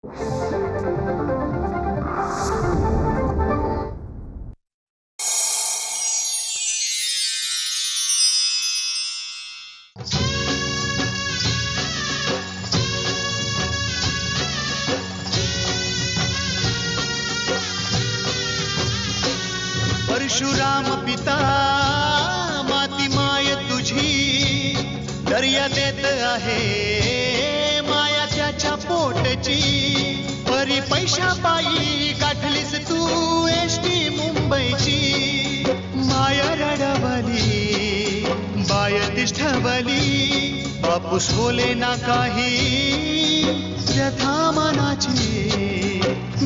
परशुराम पिता माती माय तुझी दर्या देत आहे माया त्याच्या पोटची परी पैशा पायी गाठलीस तू एसटी मुंबईची माया रडवली बाय तिष्ठवली बापूस बोले ना काही व्यथा मनाची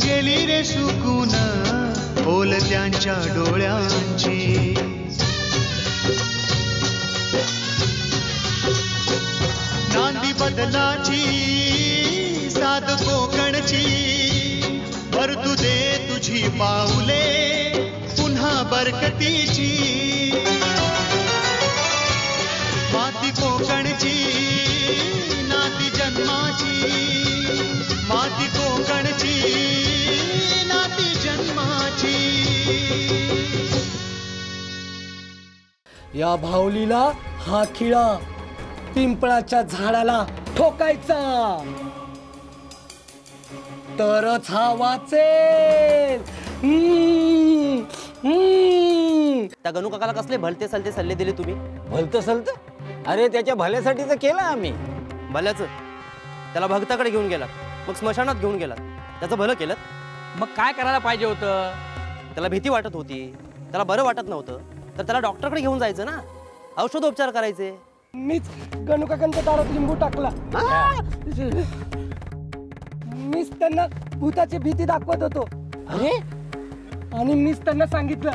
गेली रे सुकून बोल त्यांच्या डोळ्यांची नांदी बदलाची साध कोकणची भरतू दे तुझी पाऊले पुन्हा बरकतीची माती कोकणची नाती जन्माची माती कोकणची नाती जन्माची या भावलीला हा खिळा पिंपळाच्या झाडाला ठोकायचा तरच हा वाचेल. त्या गणू काकाला कसले भलते सलते सल्ले दिले तुम्ही? भलतं सलत? अरे त्याच्या भल्यासाठी तर केलं आम्ही. भल्याचं त्याला भक्ताकडे घेऊन गेलात, मग स्मशानात घेऊन गेलात, त्याचं भलं केलं. मग काय करायला पाहिजे होतं? त्याला भीती वाटत होती, त्याला बरं वाटत नव्हतं, तर त्याला डॉक्टरकडे घेऊन जायचं ना, औषधोपचार करायचे. मीच गणू काकांच्या दारात लिंबू टाकला. मीच त्यांना भूताची भीती दाखवत होतो. अरे आणि मीच त्यांना सांगितलं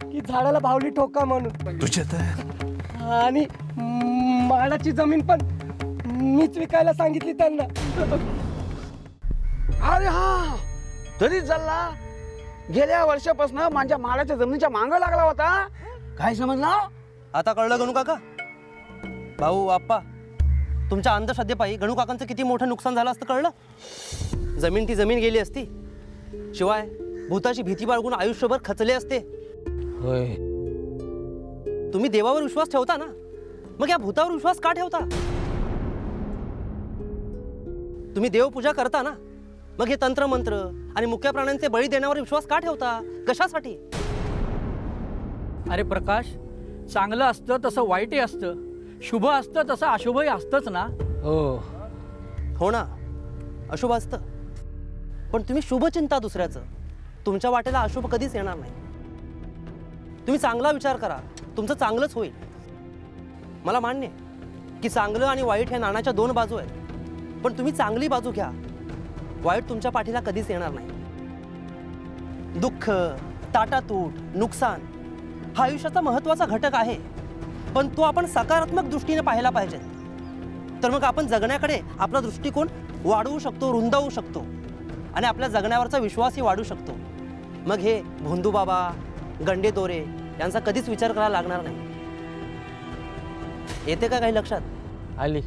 की झाडाला भावली ठोका म्हणून. तुझ्या तर आणि माडाची जमीन पण मीच विकायला सांगितली त्यांना. अरे हा तरी चालला. गेल्या वर्षापासून माझ्या माडाच्या जमिनीच्या मांग लागला होता. काय समजलं? आता कळलं गणू काका? भाऊ आप्पा, तुमच्या अंधश्रद्धेपायी गणू काकांचं किती मोठं नुकसान झालं असतं कळलं? जमीन ती जमीन गेली असती, शिवाय भूताची भीती बाळगून आयुष्यभर खचले असते. होय. तुम्ही देवावर विश्वास ठेवता ना, मग या भूतावर विश्वास का ठेवता? तुम्ही देवपूजा करता ना, मग हे तंत्र मंत्र आणि मुख्य प्राण्यांचे बळी देण्यावर विश्वास का ठेवता? कशासाठी? अरे प्रकाश, चांगलं असतं तसं वाईटही असतं, शुभ असतं तसं अशुभही असतंच ना. हो ना, अशुभ असतं, पण तुम्ही शुभ चिंता दुसऱ्याचं. तुमच्या वाटेला अशुभ कधीच येणार नाही. तुम्ही चांगला विचार करा, तुमचं चांगलंच होईल. मला मान्य की चांगलं आणि वाईट हे नाण्याच्या दोन बाजू आहेत, पण तुम्ही चांगली बाजू घ्या, वाईट तुमच्या पाठीला कधीच येणार नाही. दुःख, ताटातूट, नुकसान हा आयुष्याचा महत्त्वाचा घटक आहे, पण तो आपण सकारात्मक दृष्टीने पाहायला पाहिजे. तर मग आपण जगण्याकडे आपला दृष्टिकोन वाढवू शकतो, रुंदावू शकतो, आणि आपल्या जगण्यावरचा विश्वासही वाढू शकतो. मग हे भोंदूबाबा, गंडे दोरे यांचा कधीच विचार करायला लागणार नाही. येते का काही लक्षात? आली.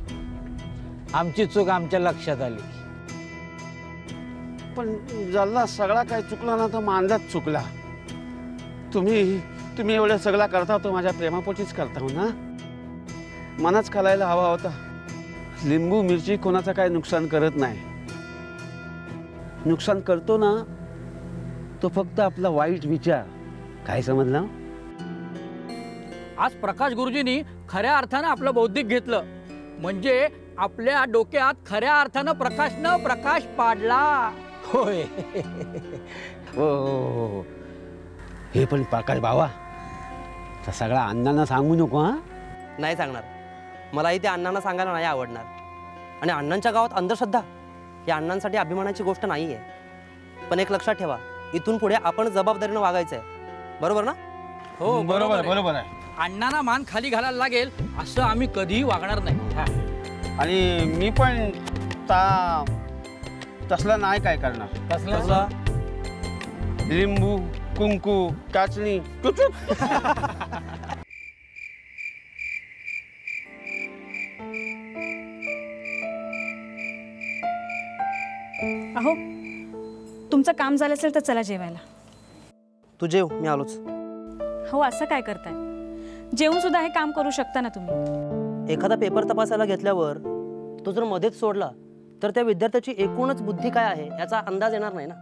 आमची चूक आमच्या लक्षात आली. पण ज्याला सगळा काय चुकला ना, तो मांजाच चुकला. तुम्ही एवढं सगळा करता तो माझ्या प्रेमापोटीच करता हो ना. मनाच खालायला हवा होता. लिंबू मिरची कोणाचं काय नुकसान करत नाही. नुकसान करतो ना तो फक्त आपला वाईट विचार. काय समजला? आज प्रकाश गुरुजींनी खऱ्या अर्थानं आपलं बौद्धिक घेतलं, म्हणजे आपल्या डोक्यात खऱ्या अर्थानं प्रकाश पाडला. होय. हो. हे पण प्रकाश भावा, सगळा अण्णांना सांगू नको. हा नाही सांगणार. मलाही ते अण्णांना सांगायला नाही आवडणार. आणि अण्णांच्या गावात अंधश्रद्धा ही अण्णांसाठी अभिमानाची गोष्ट नाही आहे. पण एक लक्षात ठेवा, इथून पुढे आपण जबाबदारीनं वागायचं आहे. बरोबर ना? हो बरोबर आहे. अण्णांना मान खाली घालायला लागेल असं आम्ही कधीही वागणार नाही. आणि मी पण तसला नाही काय करणार. कसला? लिंबू, कुंकू, चाचणी. अहो तुमचं काम झालं असेल तर चला जेवायला. तू जेव, मी आलोच. हो असं काय करताय? जेवून सुद्धा हे काम करू शकता ना तुम्ही. एखादा पेपर तपासायला घेतल्यावर तो जर मध्येच सोडला तर त्या विद्यार्थ्याची एकूणच बुद्धी काय आहे याचा अंदाज येणार नाही ना.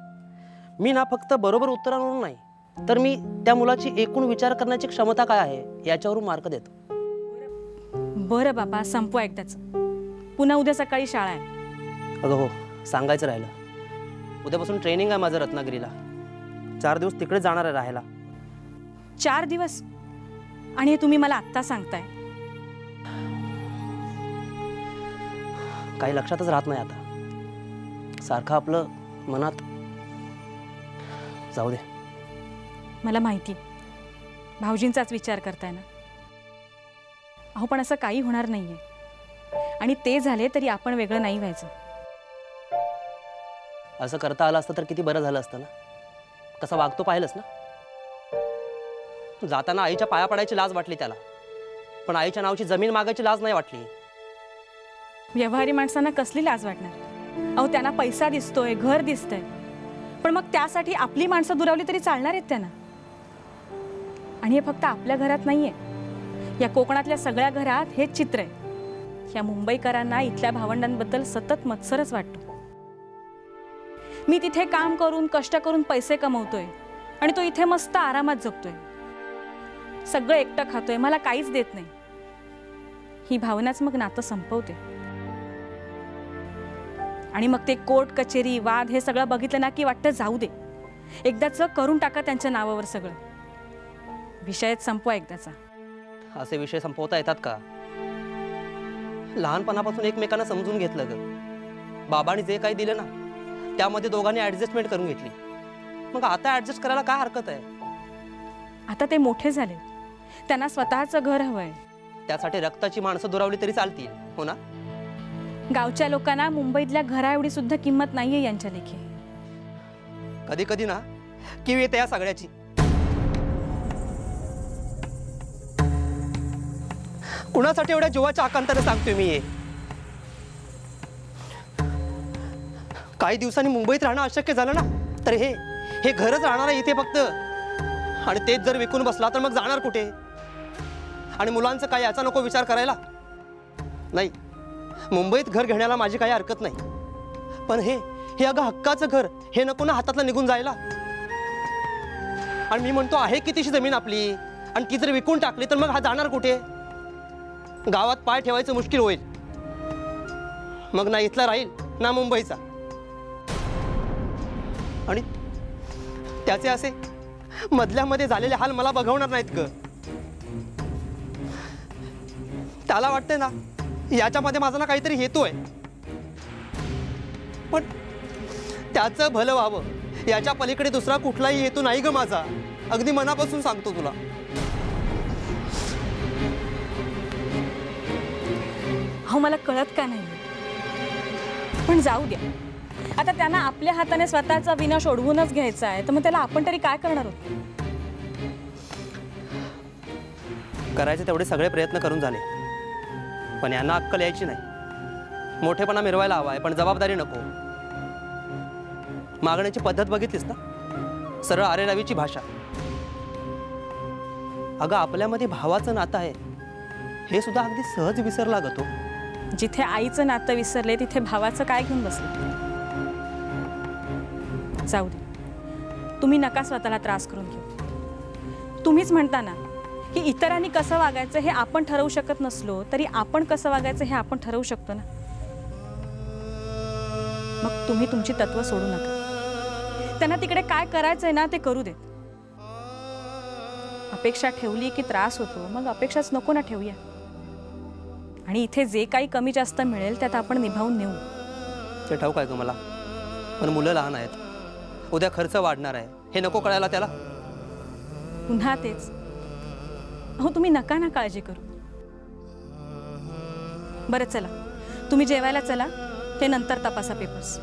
मी ना फक्त बरोबर उत्तरावरून नाही तर मी त्या मुलाची एकूण विचार करण्याची क्षमता काय आहे याच्यावरून मार्क देतो. बरं बाबा, संपवा एकदाच. पुन्हा उद्या सकाळी शाळा आहे. अगं हो, सांगायचं राहिलं. उद्यापासून ट्रेनिंग आहे माझं रत्नागिरीला. 4 दिवस तिकडे जाणार आहे राहायला. 4 दिवस? आणि हे तुम्ही मला आत्ता सांगताय? काही लक्षातच राहत नाही आता. सारखं आपलं मनात. जाऊ दे. मला माहिती भाऊजींचाच विचार करताय ना. अहो पण असं काही होणार नाहीये. आणि ते झाले तरी आपण वेगळं नाही व्हायचं. असं करता आलं असतं तर किती बरं झालं असतं ना. कसं वागतो पाहिलंस ना. जाताना आईच्या पाया पडायची लाज वाटली त्याला, पण आईच्या नावाची जमीन मागायची लाज नाही वाटली. व्यवहारी माणसांना कसली लाज वाटणार? अहो त्यांना पैसा दिसतोय, घर दिसतंय, पण मग त्यासाठी आपली माणसं दुरावली तरी चालणार आहेत त्यांना. आणि हे फक्त आपल्या घरात नाहीये, या कोकणातल्या सगळ्या घरात हेच चित्र आहे. या मुंबईकरांना इथल्या भावंडांबद्दल सतत मत्सरच वाटतो. मी तिथे काम करून कष्ट करून पैसे कमवतोय आणि तो इथे मस्त आरामात जगतोय. सगळं एकटं खातोय, मला काहीच देत नाही. ही भावनाच मग नातं संपवते. आणि मग ते कोर्ट कचेरी वाद हे सगळं बघितलं ना की वाटतं जाऊ दे, एकदाच करून टाका त्यांच्या नावावर सगळं. विषयच संपवा एकदाचा. असे विषय संपवता येतात का? लहानपणापासून एकमेकांना समजून घेतलं ग. बाबांनी जे काही दिलं ना त्यामध्ये दोघांनी ऍडजस्टमेंट करून घेतली. मग आता ऍडजस्ट करायला काय हरकत आहे? आता ते मोठे झाले, त्यांना स्वतःचं घर हवंय. त्यासाठी रक्ताची माणसं दुरावली तरी चालतील, हो ना? गावच्या लोकांना मुंबईतल्या घरा एवढी सुद्धा किंमत नाहीये यांच्या लेखी. कधी कधी ना किव येते या सगळ्याची. कुणासाठी एवढ्या जीवाच्या आकांताने सांगतोय मी हे? काही दिवसांनी मुंबईत राहणं अशक्य झालं ना तर हे घरच राहणार आहे इथे फक्त. आणि तेच जर विकून बसला तर मग जाणार कुठे? आणि मुलांचं काय याचा नको विचार करायला? नाही, मुंबईत घर घेण्याला माझी काही हरकत नाही, पण हे अगं हक्काचं घर हे नको ना हातातलं निघून जायला. आणि मी म्हणतो आहे कितीशी जमीन आपली, आणि ती जर विकून टाकली तर मग हा जाणार कुठे? गावात पाय ठेवायचं मुश्किल होईल. मग ना इथला राहील ना मुंबईचा. आणि त्याचे असे मधल्यामध्ये झालेले हाल मला बघवणार नाहीत ग. त्याला वाटतंय ना याच्यामध्ये माझा ना काहीतरी हेतू आहे, पण त्याचं भलं व्हावं याच्या पलीकडे दुसरा कुठलाही हेतू नाही ग माझा. अगदी मनापासून सांगतो तुला. हो मला कळत का नाही, पण जाऊ द्या. आता त्यांना आपल्या हाताने स्वतःचा विनाश ओढवूनच घ्यायचा आहे, तर मग त्याला आपण तरी काय करणार आहोत? करायचे तेवढे सगळे प्रयत्न करून झाले, पण यांना अक्कल यायची नाही. मोठेपणा मिरवायला हवा आहे पण जबाबदारी नको. मागण्याची पद्धत बघितलीस ना, सरळ आरेरावीची भाषा. अगं आपल्यामध्ये भावाचं नातं आहे हे सुद्धा अगदी सहज विसरला ग तो. जिथे आईचं नातं विसरले तिथे भावाचं काय घेऊन बसले? जाऊ दे, तुम्ही नका स्वतःला त्रास करून घेऊ. तुम्हीच म्हणता ना की इतरांनी कसं वागायचं हे आपण ठरवू शकत नसलो तरी आपण कसं वागायचं हे आपण ठरवू शकतो ना. मग तुम्ही तुमची तत्व सोडू नका. त्यांना तिकडे काय करायचंय ना ते करू देत. अपेक्षा ठेवली की त्रास होतो, मग अपेक्षाच नको ना ठेवूया. आणि इथे जे काही कमी जास्त मिळेल त्यात आपण निभावून नेऊ. ते ठाऊक आहे ग मला, पण मुलं लहान आहेत, उद्या खर्च वाढणार आहे हे नको कळायला त्याला. पुन्हा तेच. अहो तुम्ही नका ना काळजी करू. बरं चला, तुम्ही जेवायला चला, ते नंतर तपासा पेपर्स.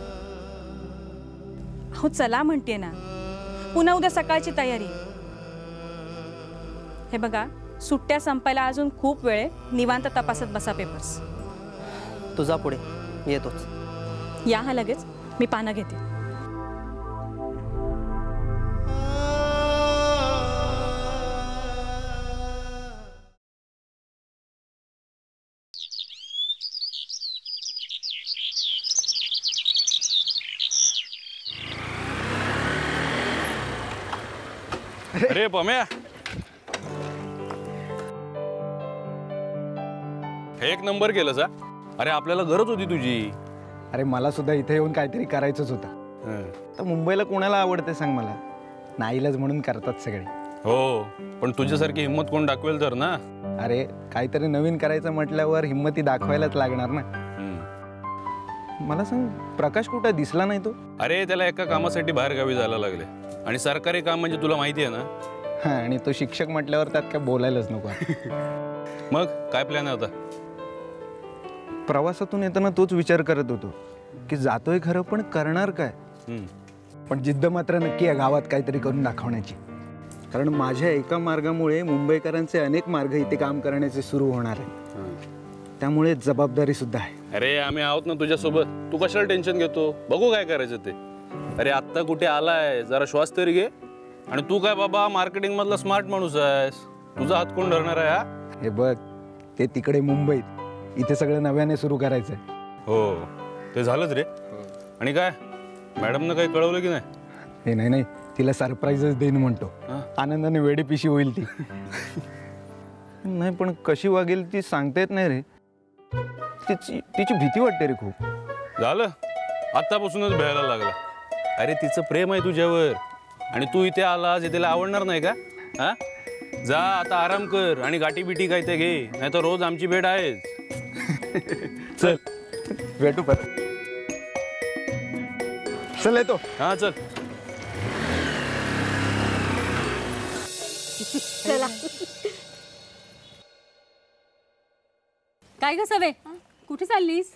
अहो चला म्हणते ना, पुन्हा उद्या सकाळची तयारी. हे बघा, सुट्ट्या संपायला अजून खूप वेळ आहे. निवांत तपासत बसा पेपर्स. तुझा पुढे येतोच. या हा लगेच. मी पानं घेते. अरे पम्या, एक नंबर केलं सा. अरे आपल्याला गरज होती तुझी. अरे मला सुद्धा इथे येऊन काहीतरी करायचंच होतं. तर मुंबईला कोणाला आवडते सांग मला. नाईलाज म्हणून करतात सगळे. हो, पण तुझ्यासारखी हिंमत कोण दाखवेल तर ना. अरे काहीतरी नवीन करायचं म्हटल्यावर हिंमती दाखवायलाच लागणार ना. मला सांग, प्रकाश कुठे दिसला नाही तो? अरे त्याला एका कामासाठी बाहेर गावी जायला लागले. आणि सरकारी काम म्हणजे तुला माहिती आहे ना. हा, आणि तो शिक्षक म्हटल्यावर त्यात काय बोलायलाच नको. मग काय प्लॅन आहे आता? प्रवासातून येताना तोच विचार करत होतो की जातोय खरं, पण करणार काय. पण जिद्द मात्र नक्की आहे गावात काहीतरी करून दाखवण्याची. कारण माझ्या एका मार्गामुळे मुंबईकरांचे अनेक मार्ग इथे काम करण्याचे सुरू होणार आहे. त्यामुळे जबाबदारी सुद्धा आहे. अरे आम्ही आहोत ना तुझ्यासोबत. तू कशाला टेन्शन घेतो? बघू काय करायचं ते. अरे आत्ता कुठे आलाय, जरा श्वास तरी घे. आणि तू काय बाबा मार्केटिंग मधला स्मार्ट माणूस आहेस. तुझा हात कोण धरणार आहे? हा, हे बघ, ते तिकडे मुंबईत, इथे सगळं नव्याने सुरू करायचंय. हो ते झालंच रे. आणि काय मॅडमनं काही कळवलं की नाही? हे नाही, तिला सरप्राईजच देईन म्हणतो. आनंदाने वेडी पिशी होईल ती. नाही, पण कशी वागेल ती सांगता येत नाही रे. तिची भीती वाटते रे खूप. झालं, आत्तापासूनच भ्यायला लागला. अरे तिचं प्रेम आहे तुझ्यावर. आणि तू इथे आलास, तिला आवडणार नाही का? हा, जा आता आराम कर आणि गाठी बिटी काय ते घे, नाही तर रोज आमची भेट आहेच. चल भेटू परत. चल येतो. हा चल. चला. काय ग सवे, कुठे चाललीस?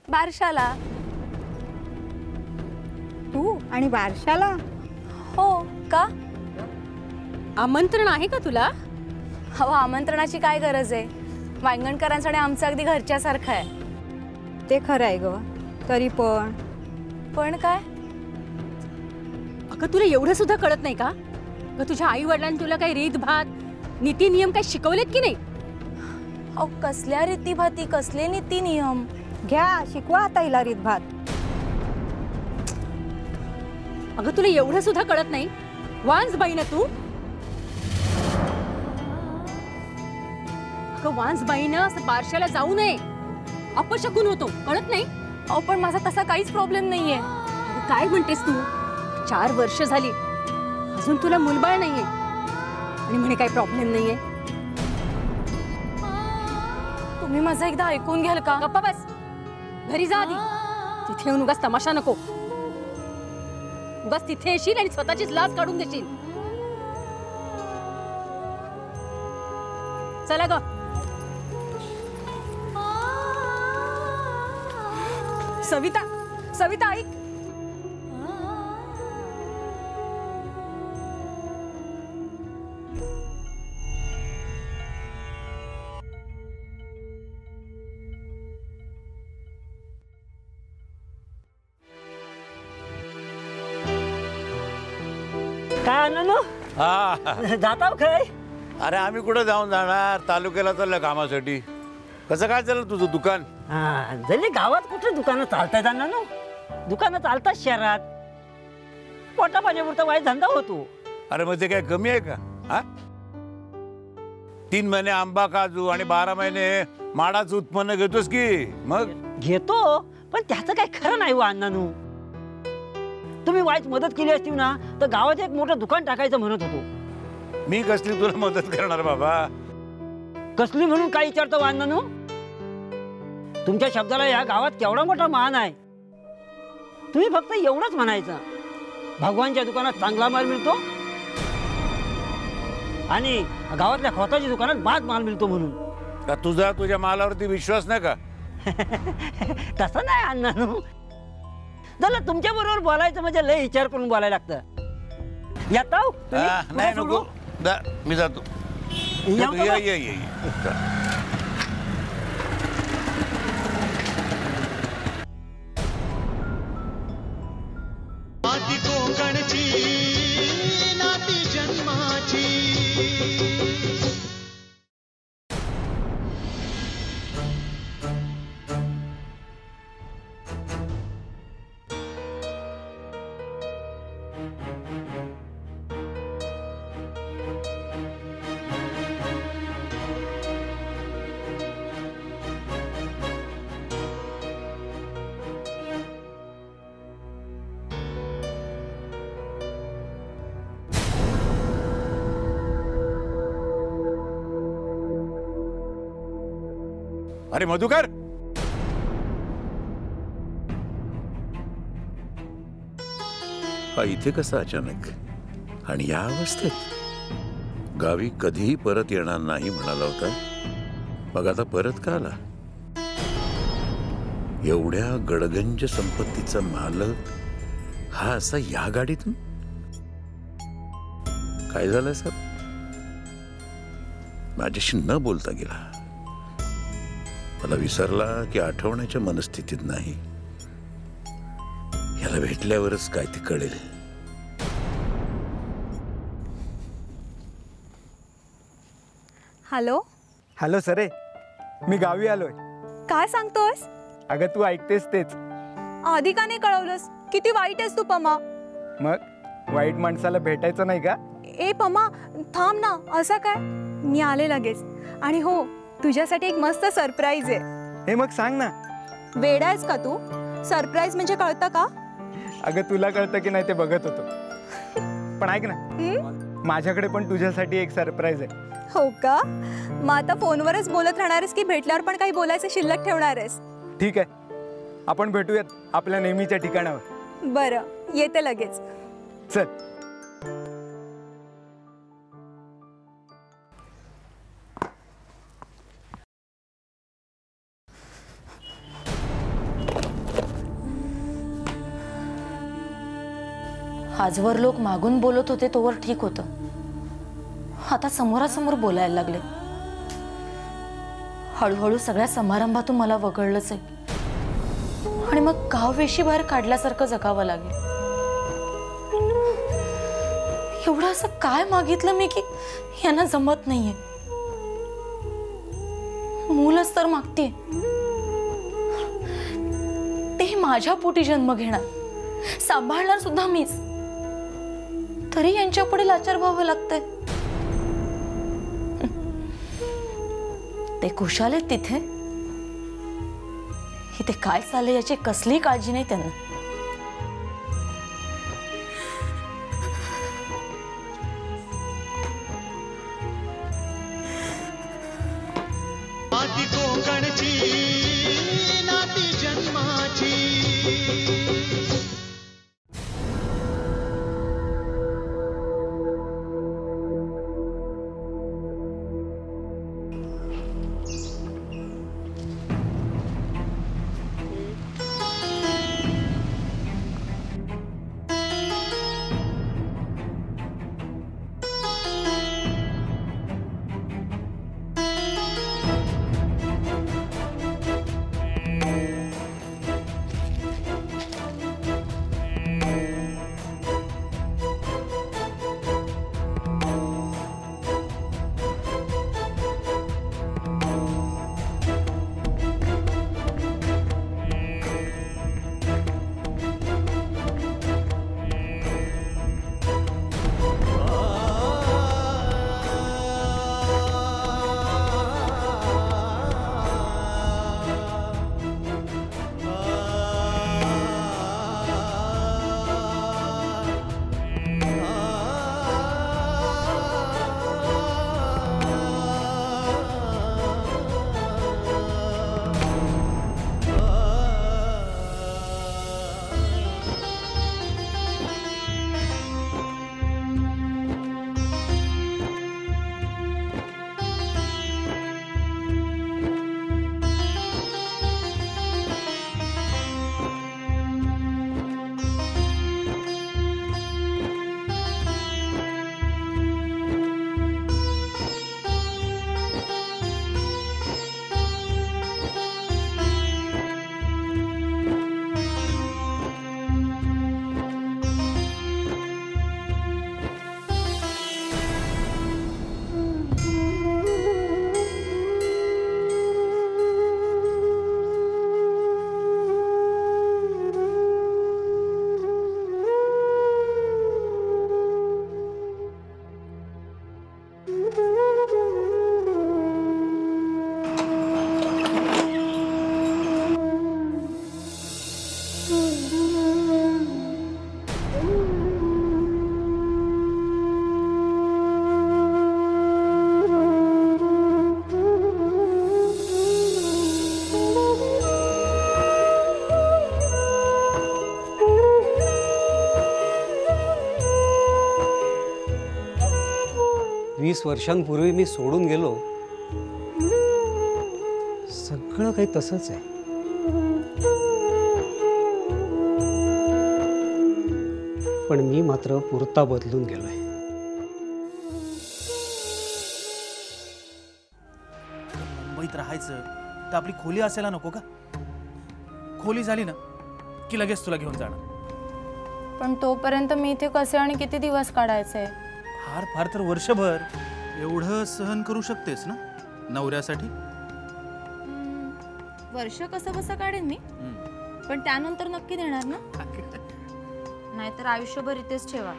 बारशाला. तू आणि बारशाला? हो का? आमंत्रण आहे का तुला? हो, आमंत्रणाची काय गरज आहे? वांगणकरांसाठी आमचं अगदी घरच्यासारखं आहे. ते खरं आहे ग. तरी पण काय? अगं तुला एवढं सुद्धा कळत नाही का? ग तुझ्या आई वडिलांनी तुला काही रीत भात नीती नियम काही शिकवलेत की नाही? अहो कसल्या रीतीभाती, कसले नीती नियम? घ्या शिकवा आता हिला रीत भात. अगं तुला एवढं सुद्धा कळत नाही? वांस बाई ना तू. अगं वांस बाईनं असं बारशाला जाऊ नये, अपशकुन होतो, कळत नाही? अहो पण माझा तसा काहीच प्रॉब्लेम नाहीये. अगं काय म्हणतेस तू? 4 वर्ष झाली, अजून तुला मुलबाळ नाहीये आणि म्हणे काही प्रॉब्लेम नाहीये. तुम्ही माझं एकदा ऐकून घ्याल का? गप्पा बस. घरी जा आधी. तिथे येऊन उगाच तमाशा नको. बस तिथे येशील आणि स्वतःचीच लाज काढून देशील. चला ग. सविता, सविता ऐक. काय आणलं जाता काय? अरे आम्ही कुठं जाऊन जाणार, तालुक्याला चाललं कामासाठी. कसं काय चाललं तुझं दुकान? जरी गावात कुठे दुकानं चालतायत ना. दुकानं चालतात शहरात. पोटा पाण्यापुरता वाईट धंदा होतो. अरे मग ते काय कमी आहे का? हा, 3 महिने आंबा काजू आणि 12 महिने माडाचं उत्पन्न घेतोस की? मग घेतो, पण त्याचं काय खरं नाही हो अण्णानू. तुम्ही वाईट मदत केली असती ना तर गावात एक मोठं दुकान टाकायचं म्हणत होतो. मी कसली तुला मदत करणार बाबा? कसली म्हणून काय विचारतो अण्णानू? तुमच्या शब्दाला या गावात केवढा मोठा मान आहे. तुम्ही फक्त एवढंच म्हणायचं, भगवानच्या दुकानात चांगला माल मिळतो आणि गावातल्या खताच्या दुकानात बाद माल मिळतो म्हणून. का तुझा तुझ्या मालावरती विश्वास नाही का? तसं नाही अण्णानू. झालं तुमच्या बरोबर बोलायचं म्हणजे लय विचार करून बोलायला लागतं. येता नाही नको, मी जातो. ये. कोकणची नाती जन्माची. अरे मधुकर, हा इथे कसा अचानक आणि या अवस्थेत? गावी कधीही परत येणार नाही म्हणाला होता, मग आता परत का आला? एवढ्या गडगंज संपत्तीचा मालक हा असा या गाडीतून? काय झालं साहेब? माझ्याशी न बोलता गेला. मला विसरला की आठवण्याच्या मनस्थितीत नाही. याला भेटल्यावरच काय ते कळेल. हॅलो. हॅलो सरे, मी गावी आलोय. काय सांगतोस? अगं तू ऐकतेस तेच. आधी का नाही कळवलंस? किती वाईट आहेस तू पमा. मग वाईट माणसाला भेटायचं नाही का? ए पमा, थांब ना. असं काय? मी आले लगेच. आणि हो, तुझ्यासाठी एक मस्त सरप्राईज आहे. हे मग सांग ना. वेडा आहेस का तू? सरप्राईज म्हणजे कळतं का? अगं तुला कळतं की नाही ते बघत होतो. पण ऐक ना, माझ्याकडे पण तुझ्यासाठी एक सरप्राईज आहे. हो का? मग आता फोनवरच बोलत राहणार आहेस की भेटल्यावर पण काही बोलायचं शिल्लक ठेवणार आहेस? ठीक आहे, आपण भेटूयात आपल्या नेहमीच्या ठिकाणावर. बरं, येते लगेच. चल. आजवर लोक मागून बोलत होते तोवर ठीक होतं. आता समोरासमोर बोलायला लागले. हळूहळू सगळ्या समारंभातून मला वगळलंच आहे आणि मग गाव वेशी बाहेर काढल्यासारखं जगावं लागेल. एवढं असं काय मागितलं मी की यांना जमत नाहीये. मूलच तर मागते, ते माझ्या पोटी जन्म घेणार, सांभाळणार सुद्धा मीच, तरी यांच्या पुढे लाचार व्हावं लागतंय. ते खुशाल आहेत तिथे, इथे काय चाललंय याची कसली काळजी नाही त्यांना. माती कोकणची नाती जन्माची. 20 वर्षांपूर्वी मी सोडून गेलो, सगळं काही तसंच आहे. पण मी मात्र पुरता बदलून गेलोय. मुंबईत राहायचं तर आपली खोली असायला नको का? खोली झाली ना की लगेच तुला घेऊन जाणार. पण तोपर्यंत मी इथे कसे आणि किती दिवस काढायचे? फार फार तर वर्षभर. एवढं सहन करू शकतेस ना नवऱ्यासाठी? वर्ष कसं कसं काढेन मी, पण त्यानंतर नक्की देणार ना? नाहीतर आयुष्यभर इथेच ठेवा.